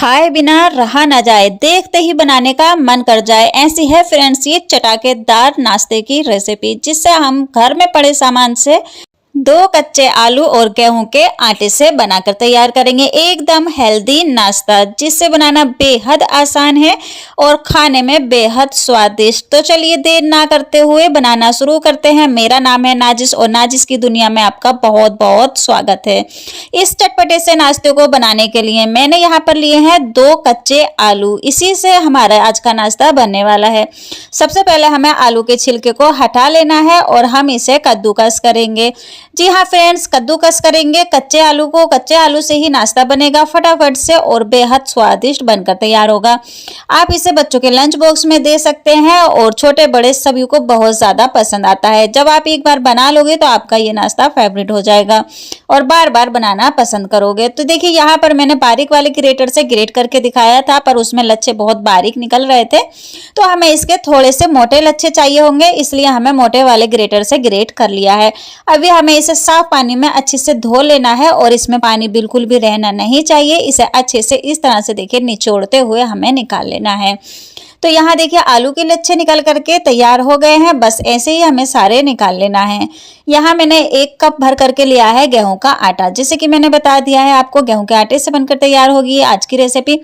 खाए बिना रहा ना जाए, देखते ही बनाने का मन कर जाए। ऐसी है फ्रेंड्स ये चटाकेदार नाश्ते की रेसिपी, जिससे हम घर में पड़े सामान से 2 कच्चे आलू और गेहूं के आटे से बनाकर तैयार करेंगे एकदम हेल्दी नाश्ता, जिससे बनाना बेहद आसान है और खाने में बेहद स्वादिष्ट। तो चलिए देर ना करते हुए बनाना शुरू करते हैं। मेरा नाम है नाजिश और नाजिश की दुनिया में आपका बहुत बहुत स्वागत है। इस चटपटे से नाश्ते को बनाने के लिए मैंने यहाँ पर लिए हैं 2 कच्चे आलू। इसी से हमारा आज का नाश्ता बनने वाला है। सबसे पहले हमें आलू के छिलके को हटा लेना है और हम इसे कद्दूकस करेंगे। जी हाँ फ्रेंड्स, कद्दूकस करेंगे कच्चे आलू को। कच्चे आलू से ही नाश्ता बनेगा फटाफट से और बेहद स्वादिष्ट बनकर तैयार होगा। आप इसे बच्चों के लंच बॉक्स में दे सकते हैं और छोटे बड़े सभी को बहुत ज्यादा पसंद आता है। जब आप एक बार बना लोगे तो आपका ये नाश्ता फेवरेट हो जाएगा और बार बार बनाना पसंद करोगे। तो देखिए यहाँ पर मैंने बारीक वाले ग्रेटर से ग्रेट करके दिखाया था, पर उसमें लच्छे बहुत बारीक निकल रहे थे, तो हमें इसके थोड़े से मोटे लच्छे चाहिए होंगे, इसलिए हमें मोटे वाले ग्रेटर से ग्रेट कर लिया है। अभी हमें इसे साफ पानी में अच्छे से धो लेना है और इसमें पानी बिल्कुल भी रहना नहीं चाहिए। इसे अच्छे से इस तरह से देखिए निचोड़ते हुए हमें निकाल लेना है। तो यहाँ देखिए आलू के लच्छे निकल करके तैयार हो गए हैं। बस ऐसे ही हमें सारे निकाल लेना है। यहाँ मैंने 1 कप भर करके लिया है गेहूं का आटा, जैसे कि मैंने बता दिया है आपको गेहूं के आटे से बनकर तैयार होगी आज की रेसिपी।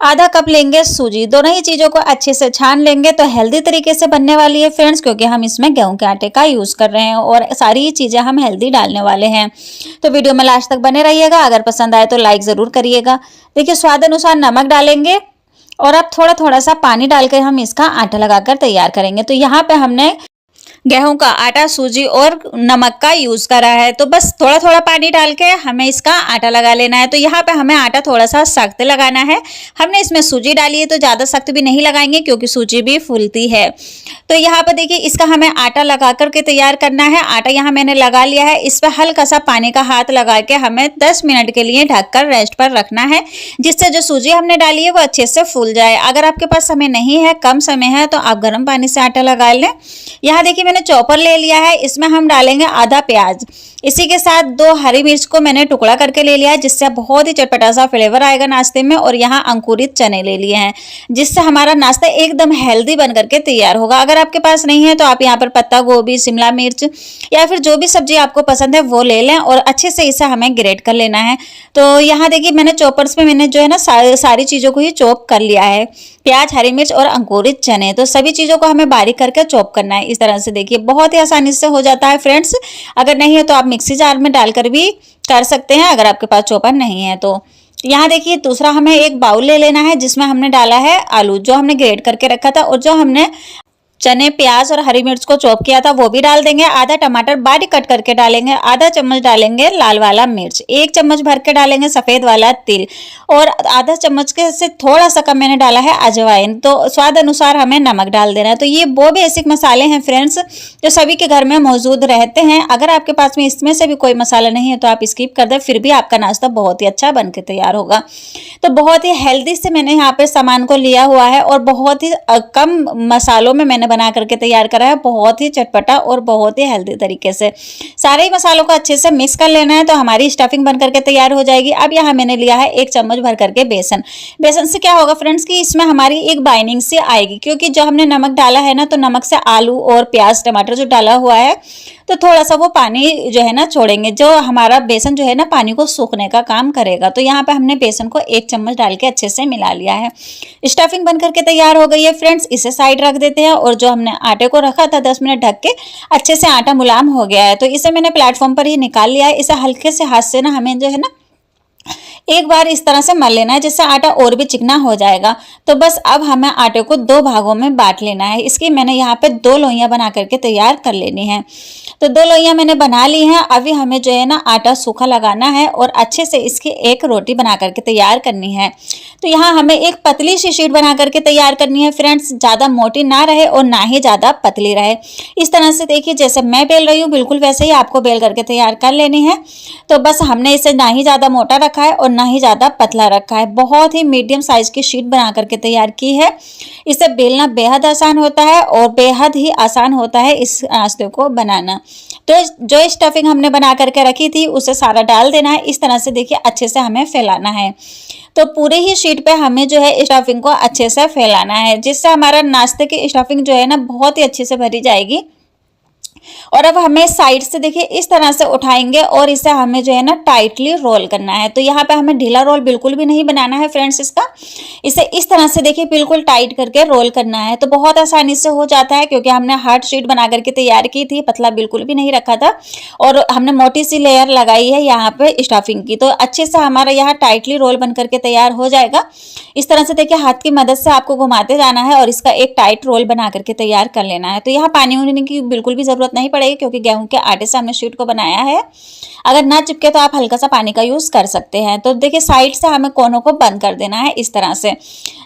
आधा कप लेंगे सूजी। दोनों ही चीजों को अच्छे से छान लेंगे तो हेल्दी तरीके से बनने वाली है फ्रेंड्स, क्योंकि हम इसमें गेहूं के आटे का यूज कर रहे हैं और सारी चीजें हम हेल्दी डालने वाले हैं। तो वीडियो में लास्ट तक बने रहिएगा। अगर पसंद आए तो लाइक जरूर करिएगा। देखिए स्वाद अनुसार नमक डालेंगे और अब थोड़ा थोड़ा सा पानी डालकर हम इसका आटा लगाकर तैयार करेंगे। तो यहाँ पे हमने गेहूं का आटा, सूजी और नमक का यूज करा है, तो बस थोड़ा थोड़ा पानी डाल के हमें इसका आटा लगा लेना है। तो यहाँ पे हमें आटा थोड़ा सा सख्त लगाना है। हमने इसमें सूजी डाली है तो ज्यादा सख्त भी नहीं लगाएंगे क्योंकि सूजी भी फूलती है। तो यहाँ पर देखिए इसका हमें आटा लगा करके तैयार करना है। आटा यहाँ मैंने लगा लिया है। इस पर हल्का सा पानी का हाथ लगा के हमें 10 मिनट के लिए ढककर रेस्ट पर रखना है, जिससे जो सूजी हमने डाली है वो अच्छे से फूल जाए। अगर आपके पास समय नहीं है, कम समय है, तो आप गर्म पानी से आटा लगा लें। यहाँ देखिए मैंने चॉपर ले लिया है, इसमें हम डालेंगे आधा प्याज। इसी के साथ 2 हरी मिर्च को मैंने टुकड़ा करके ले लिया है, जिससे बहुत ही चटपटा सा फ्लेवर आएगा नाश्ते में। और यहाँ अंकुरित चने ले लिए हैं, जिससे हमारा नाश्ता एकदम हेल्दी बन करके तैयार होगा। अगर आपके पास नहीं है तो आप यहाँ पर पत्ता गोभी, शिमला मिर्च या फिर जो भी सब्जी आपको पसंद है वो ले लें और अच्छे से इसे हमें ग्रेट कर लेना है। तो यहाँ देखिए मैंने चॉपर्स में मैंने जो है ना सारी चीजों को ही चॉप कर लिया है। प्याज, हरी मिर्च और अंकुरित चने, तो सभी चीजों को हमें बारीक करके चॉप करना है। इस तरह से देखिए बहुत ही आसानी से हो जाता है फ्रेंड्स। अगर नहीं है तो आप मिक्सी जार में डालकर भी कर सकते हैं, अगर आपके पास चॉपर नहीं है तो। यहाँ देखिए दूसरा हमें एक बाउल ले लेना है, जिसमें हमने डाला है आलू जो हमने ग्रेट करके रखा था, और जो हमने चने, प्याज और हरी मिर्च को चॉप किया था वो भी डाल देंगे। आधा टमाटर बारीक कट करके डालेंगे। आधा चम्मच डालेंगे लाल वाला मिर्च। 1 चम्मच भर के डालेंगे सफेद वाला तिल और आधा चम्मच के से थोड़ा सा कम मैंने डाला है अजवाइन। तो स्वाद अनुसार हमें नमक डाल देना है। तो ये वो बेसिक मसाले हैं फ्रेंड्स जो सभी के घर में मौजूद रहते हैं। अगर आपके पास में इसमें से भी कोई मसाला नहीं है तो आप स्किप कर दें, फिर भी आपका नाश्ता बहुत ही अच्छा बन के तैयार होगा। तो बहुत ही हेल्दी से मैंने यहाँ पे सामान को लिया हुआ है और बहुत ही कम मसालों में मैंने बना करके तैयार करा है। बहुत ही चटपटा और बहुत ही हेल्दी तरीके से सारे ही मसालों को अच्छे से मिक्स कर लेना है, तो हमारी स्टफिंग बन करके तैयार हो जाएगी। अब यहाँ मैंने लिया है 1 चम्मच भर करके बेसन। बेसन से क्या होगा फ्रेंड्स कि इसमें हमारी एक बाइंडिंग से आएगी, क्योंकि जो हमने नमक डाला है ना, तो नमक से आलू और प्याज, टमाटर जो डाला हुआ है तो थोड़ा सा वो पानी जो है ना छोड़ेंगे, जो हमारा बेसन जो है ना पानी को सूखने का काम करेगा। तो यहाँ पे हमने बेसन को 1 चम्मच डाल के अच्छे से मिला लिया है। स्टफिंग बन करके तैयार हो गई है फ्रेंड्स। इसे साइड रख देते हैं और जो हमने आटे को रखा था 10 मिनट ढक के, अच्छे से आटा मुलायम हो गया है। तो इसे मैंने प्लेटफॉर्म पर ही निकाल लिया है। इसे हल्के से हाथ से ना हमें जो है ना एक बार इस तरह से मल लेना है, जिससे आटा और भी चिकना हो जाएगा। तो बस अब हमें आटे को 2 भागों में बांट लेना है। इसकी मैंने यहाँ पे 2 लोइयां बना करके तैयार कर लेनी है। तो 2 लोइयां मैंने बना ली हैं। अभी हमें जो है ना आटा सूखा लगाना है और अच्छे से इसकी एक रोटी बना करके तैयार करनी है। तो यहाँ हमें एक पतली सी शीट बना करके तैयार करनी है फ्रेंड्स, ज़्यादा मोटी ना रहे और ना ही ज़्यादा पतली रहे। इस तरह से देखिए जैसे मैं बेल रही हूँ बिल्कुल वैसे ही आपको बेल करके तैयार कर लेनी है। तो बस हमने इसे ना ही ज़्यादा मोटा रखा है और ना ही ज़्यादा पतला रखा है। बहुत ही मीडियम साइज की शीट बना करके तैयार की है। इसे बेलना बेहद आसान होता है और बेहद ही आसान होता है इस नाश्ते को बनाना। तो जो स्टफिंग हमने बना करके रखी थी उसे सारा डाल देना है। इस तरह से देखिए अच्छे से हमें फैलाना है। तो पूरे ही शीट पे हमें जो है स्टफिंग को अच्छे से फैलाना है, जिससे हमारा नाश्ते की स्टफिंग जो है ना बहुत ही अच्छे से भरी जाएगी। और अब हमें साइड से देखिए इस तरह से उठाएंगे और इसे हमें जो है ना टाइटली रोल करना है। तो यहाँ पे हमें ढीला रोल बिल्कुल भी नहीं बनाना है फ्रेंड्स। इसे इस तरह से देखिए बिल्कुल टाइट करके रोल करना है। तो बहुत आसानी से हो जाता है क्योंकि हमने हार्ड शीट बना करके तैयार की थी, पतला बिल्कुल भी नहीं रखा था और हमने मोटी सी लेयर लगाई है यहाँ पे स्टफिंग की। तो अच्छे से हमारा यहाँ टाइटली रोल बन करके तैयार हो जाएगा। इस तरह से देखिए हाथ की मदद से आपको घुमाते जाना है और इसका एक टाइट रोल बना करके तैयार कर लेना है। तो यहाँ पानी होने की बिल्कुल भी जरूरत नहीं पड़ेगी क्योंकि गेहूं के आटे से हमने शीट को बनाया है। अगर ना चिपके तो आप हल्का सा पानी का यूज कर सकते हैं। तो देखिए साइड से हमें कोनों को बंद कर देना है इस तरह से,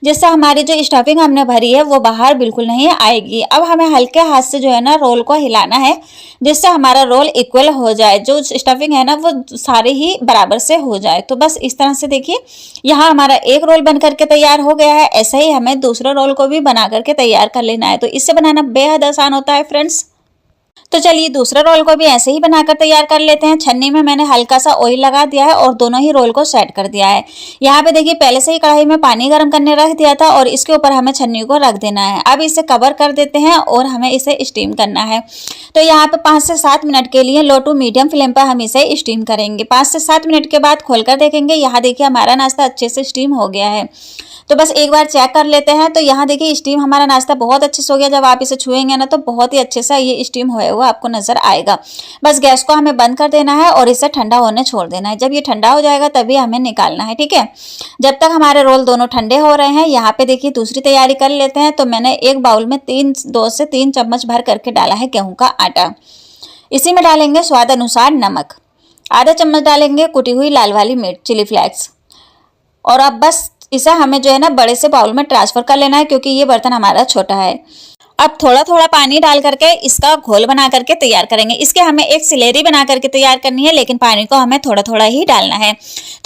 जिससे हमारी जो स्टफिंग हमने भरी है वो बाहर बिल्कुल नहीं आएगी। अब हमें हल्के हाथ से जो है ना रोल को हिलाना है, जिससे हमारा रोल इक्वल हो जाए, जो स्टफिंग है ना वो सारे ही बराबर से हो जाए। तो बस इस तरह से देखिए यहाँ हमारा एक रोल बन करके तैयार हो गया है। ऐसा ही हमें दूसरा रोल को भी बना करके तैयार कर लेना है। तो इससे बनाना बेहद आसान होता है फ्रेंड्स। तो चलिए दूसरा रोल को भी ऐसे ही बनाकर तैयार कर लेते हैं। छन्नी में मैंने हल्का सा ऑयल लगा दिया है और दोनों ही रोल को सेट कर दिया है। यहाँ पे देखिए पहले से ही कढ़ाई में पानी गर्म करने रख दिया था और इसके ऊपर हमें छन्नी को रख देना है। अब इसे कवर कर देते हैं और हमें इसे स्टीम करना है। तो यहाँ पे 5 से 7 मिनट के लिए लो टू मीडियम फ्लेम पर हम इसे स्टीम करेंगे। 5 से 7 मिनट के बाद खोलकर देखेंगे। यहाँ देखिए हमारा नाश्ता अच्छे से स्टीम हो गया है। तो बस एक बार चेक कर लेते हैं। तो यहाँ देखिए स्टीम हमारा नाश्ता बहुत अच्छे से हो गया। जब आप इसे छुएंगे ना तो बहुत ही अच्छे से ये स्टीम होया हुआ आपको नजर आएगा। बस गैस को हमें बंद कर देना है और इसे ठंडा होने छोड़ देना है। जब ये ठंडा हो जाएगा तभी हमें निकालना है, ठीक है। जब तक हमारे रोल दोनों ठंडे हो रहे हैं यहाँ पे देखिए दूसरी तैयारी कर लेते हैं। तो मैंने एक बाउल में 2 से 3 चम्मच भर करके डाला है गेहूं का आटा। इसी में डालेंगे स्वाद अनुसार नमक, आधा चम्मच डालेंगे कुटी हुई लाल वाली मिर्च चिली फ्लेक्स। और अब बस इसे हमें जो है ना बड़े से बाउल में ट्रांसफर कर लेना है क्योंकि ये बर्तन हमारा छोटा है। अब थोड़ा थोड़ा पानी डाल करके इसका घोल बना करके तैयार करेंगे। इसके हमें एक सिलेरी बना करके तैयार करनी है, लेकिन पानी को हमें थोड़ा थोड़ा ही डालना है।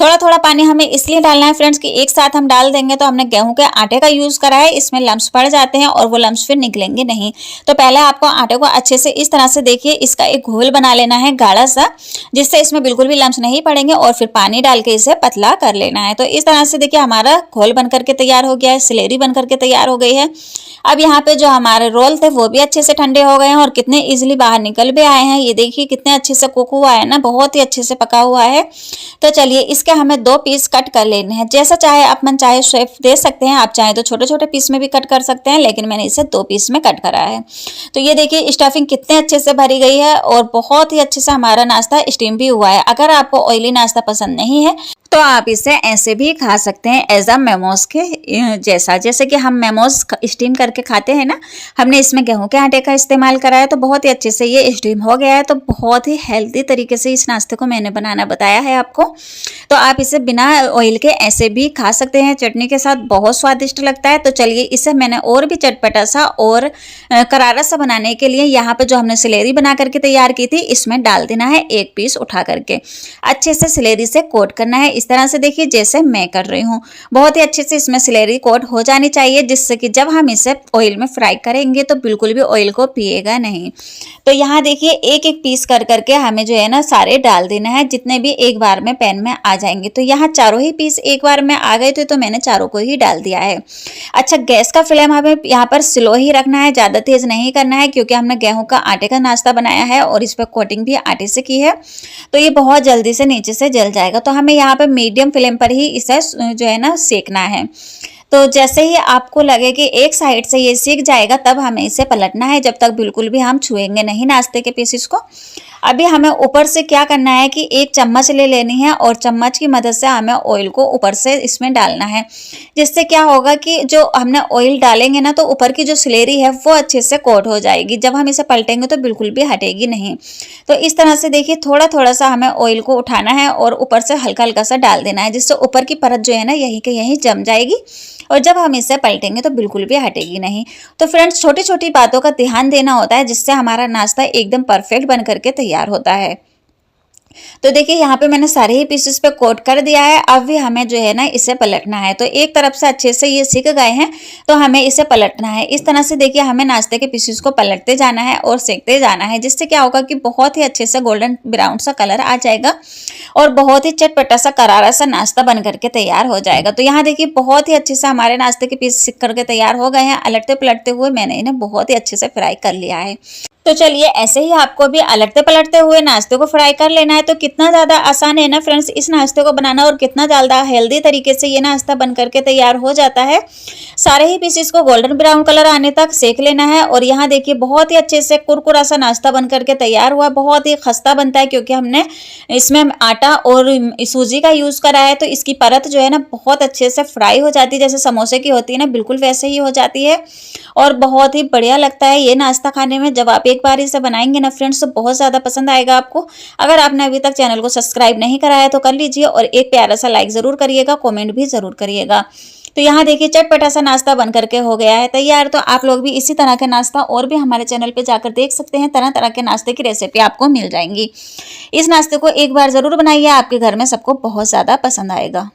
थोड़ा थोड़ा पानी हमें इसलिए डालना है फ्रेंड्स कि एक साथ हम डाल देंगे तो हमने गेहूं के आटे का यूज करा है, इसमें लम्स पड़ जाते हैं और वो लम्स फिर निकलेंगे नहीं। तो पहले आपको आटे को अच्छे से इस तरह से देखिए इसका एक घोल बना लेना है गाढ़ा सा, जिससे इसमें बिल्कुल भी लम्स नहीं पड़ेंगे और फिर पानी डाल के इसे पतला कर लेना है। तो इस तरह से देखिए हमारा घोल बन करके तैयार हो गया है, सिलेरी बन करके तैयार हो गई है। अब यहाँ पे जो हमारे रोल थे वो भी अच्छे से ठंडे हो गए हैं और कितने इजीली बाहर निकल भी आए हैं। ये देखिए कितने अच्छे से कुक हुआ है ना, बहुत ही अच्छे से पका हुआ है। तो चलिए इसके हमें 2 पीस कट कर लेने हैं। जैसा चाहे आप मन चाहे शेप दे सकते हैं, आप चाहे तो छोटे छोटे पीस में भी कट कर सकते हैं, लेकिन मैंने इसे 2 पीस में कट करा है। तो ये देखिए स्टफिंग कितने अच्छे से भरी गई है और बहुत ही अच्छे से हमारा नाश्ता स्टीम भी हुआ है। अगर आपको ऑयली नाश्ता पसंद नहीं है तो आप इसे ऐसे भी खा सकते हैं एज अ मेमोज के जैसा। जैसे कि हम मेमोज स्टीम करके खाते हैं ना, हमने इसमें गेहूं के आटे का इस्तेमाल करा है तो बहुत ही अच्छे से ये स्टीम हो गया है। तो बहुत ही हेल्दी तरीके से इस नाश्ते को मैंने बनाना बताया है आपको। तो आप इसे बिना ऑयल के ऐसे भी खा सकते हैं, चटनी के साथ बहुत स्वादिष्ट लगता है। तो चलिए इसे मैंने और भी चटपटा सा और करारा सा बनाने के लिए यहाँ पे जो हमने सिलेरी बना करके तैयार की थी इसमें डाल देना है 1 पीस उठा करके। अच्छे से सिलेरी से कोट करना है इस तरह से देखिए जैसे मैं कर रही हूँ। बहुत ही अच्छे से इसमें सिलेरी कोट हो जानी चाहिए, जिससे कि जब हम इसे ऑयल में फ्राई करेंगे तो बिल्कुल भी ऑयल को पिएगा नहीं। तो यहाँ देखिए एक एक पीस कर करके हमें जो है ना सारे डाल देना है, जितने भी एक बार में पैन में आ जाएंगे। तो यहाँ चारों ही पीस एक बार में आ गए थे तो मैंने चारों को ही डाल दिया है। अच्छा, गैस का फ्लेम हमें यहाँ पर स्लो ही रखना है, ज्यादा तेज नहीं करना है क्योंकि हमने गेहूं का आटे का नाश्ता बनाया है और इस पर कोटिंग भी आटे से की है, तो ये बहुत जल्दी से नीचे से जल जाएगा। तो हमें यहाँ पे मीडियम फ्लेम पर ही इसे जो है ना सेकना है। तो जैसे ही आपको लगे कि एक साइड से ये सीख जाएगा तब हमें इसे पलटना है, जब तक बिल्कुल भी हम छुएंगे नहीं नाश्ते के पीसेस को। अभी हमें ऊपर से क्या करना है कि एक चम्मच ले लेनी है और चम्मच की मदद से हमें ऑयल को ऊपर से इसमें डालना है, जिससे क्या होगा कि जो हमने ऑयल डालेंगे ना तो ऊपर की जो सिलेरी है वो अच्छे से कोट हो जाएगी। जब हम इसे पलटेंगे तो बिल्कुल भी हटेगी नहीं। तो इस तरह से देखिए थोड़ा थोड़ा सा हमें ऑयल को उठाना है और ऊपर से हल्का हल्का सा डाल देना है, जिससे ऊपर की परत जो है ना यहीं के यहीं जम जाएगी और जब हम इसे पलटेंगे तो बिल्कुल भी हटेगी नहीं। तो फ्रेंड्स छोटी छोटी बातों का ध्यान देना होता है, जिससे हमारा नाश्ता एकदम परफेक्ट बन करके तैयार होता है। तो देखिए यहाँ पे मैंने सारे ही पीसेस पे कोट कर दिया है। अब भी हमें जो है ना इसे पलटना है। तो एक तरफ से अच्छे से ये सिक गए हैं तो हमें इसे पलटना है। इस तरह से देखिए हमें नाश्ते के पीसेस को पलटते जाना है और सेकते जाना है, जिससे क्या होगा कि बहुत ही अच्छे से गोल्डन ब्राउन सा कलर आ जाएगा और बहुत ही चटपटा सा करारा सा नाश्ता बन करके तैयार हो जाएगा। तो यहाँ देखिए बहुत ही अच्छे से हमारे नाश्ते के पीस सिक करके तैयार हो गए हैं। अलटते पलटते हुए मैंने इन्हें बहुत ही अच्छे से फ्राई कर लिया है। तो चलिए ऐसे ही आपको भी अलटते पलटते हुए नाश्ते को फ्राई कर लेना है। तो कितना ज़्यादा आसान है ना फ्रेंड्स इस नाश्ते को बनाना, और कितना ज़्यादा हेल्दी तरीके से ये नाश्ता बन करके तैयार हो जाता है। सारे ही पीसेस को गोल्डन ब्राउन कलर आने तक सेक लेना है। और यहाँ देखिए बहुत ही अच्छे से कुरकुरा सा नाश्ता बन करके तैयार हुआ। बहुत ही खस्ता बनता है क्योंकि हमने इसमें आटा और सूजी का यूज़ करा है। तो इसकी परत जो है ना बहुत अच्छे से फ्राई हो जाती है, जैसे समोसे की होती है ना, बिल्कुल वैसे ही हो जाती है। और बहुत ही बढ़िया लगता है ये नाश्ता खाने में। जब आप एक बार इसे बनाएंगे ना फ्रेंड्स तो बहुत ज़्यादा पसंद आएगा आपको। अगर आपने अभी तक चैनल को सब्सक्राइब नहीं करा है तो कर लीजिए और एक प्यारा सा लाइक ज़रूर करिएगा, कमेंट भी ज़रूर करिएगा। तो यहाँ देखिए चटपटा सा नाश्ता बन करके हो गया है तैयार। तो आप लोग भी इसी तरह के नाश्ता और भी हमारे चैनल पे जाकर देख सकते हैं। तरह तरह के नाश्ते की रेसिपी आपको मिल जाएंगी। इस नाश्ते को एक बार ज़रूर बनाइए, आपके घर में सबको बहुत ज़्यादा पसंद आएगा।